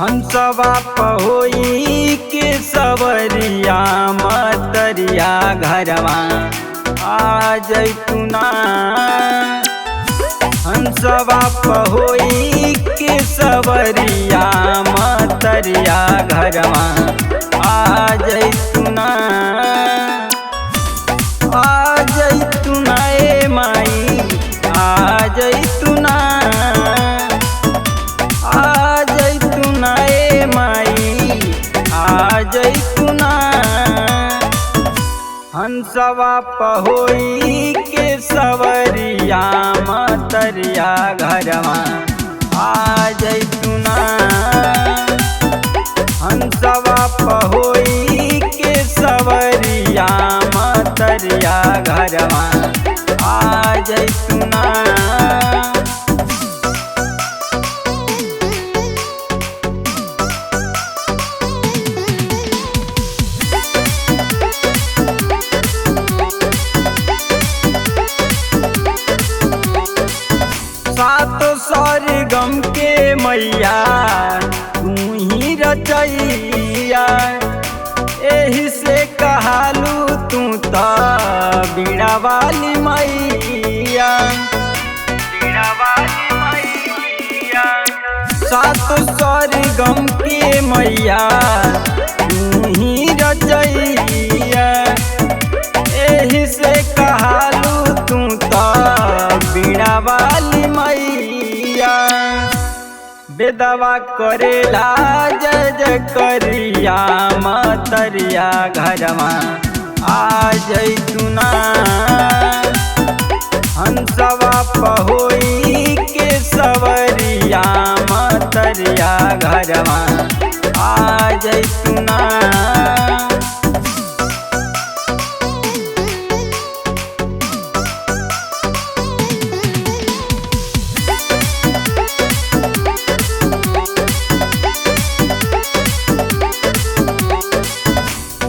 हंसवा पहोई के सवरिया मतरिया घरवा आ जैतुना। हंसवा पहोई के सवरिया मतरिया घरवा आ जैतुना। आ जैतुना ए माई आ जैतुना। आ जैतुना ए माई आ जैतुना। हंसवा पहोई के सवरिया मतरिया घरवा आ जैतुना। हंसवा पहोई के सवरिया मतरिया घरवा आ जैतुना। सातो सरगम के मैया तू ही रचैया। एही से कहालू तू तो बीड़ा वाली मैया। बीड़ा वाली मैया। सातो सरगम के मैया तू ही रचैया। एही से कहालू तू तो बीड़ा वाली मैया। बेदवा करेला जय जय करिया मतरिया घरवा आ जैतुना। हंसवा पहोई के सवरिया मतरिया घरवा आ जैतुना।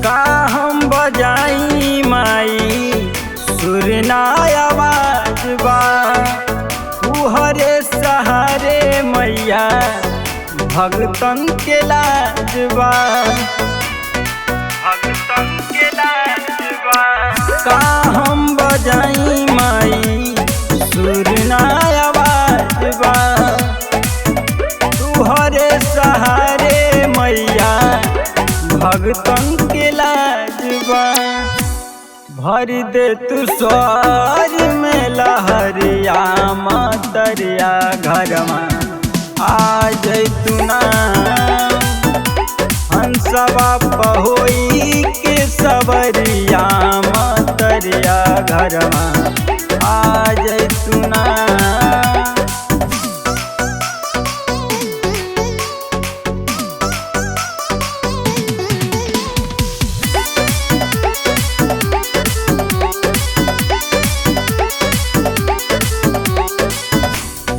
का हम बजाई माई सुरना आवाज बा। तू हरे सहारे मैया भगतन के लाज बा। भगतन के लाज बा। का हम बजाई माई सुरना आवाज बा। तू हरे सहारे मैया भगतन के लाजबा। भर दे तू स्वर में लहरिया मतरिया घरवा आ जैतुना। हंसवा पहोई के सवरिया मतरिया घरवा आ जैतुना।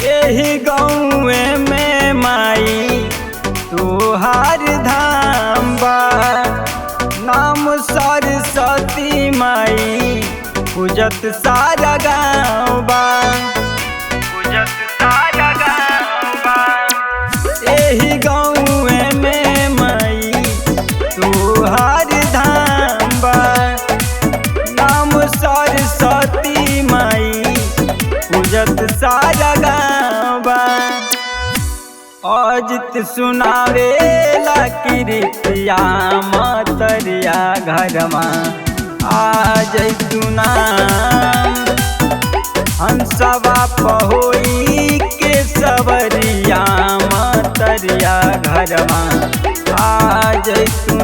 एही गाँवे में माई तोहार धाम बा। नाम सरस्वती माई पूजत सारा गाँव बा। पूजत सारा गाँव बा। एही गाँवे में माई तोहार धाम बा। नाम सरस्वती माई पूजत सारा गाँव बा। अजित सुनावेला कीर्तिया मतरिया घरवा आ जैतुना। हंसवा पहोई के सवरिया मतरिया घरवा आ जैतुना।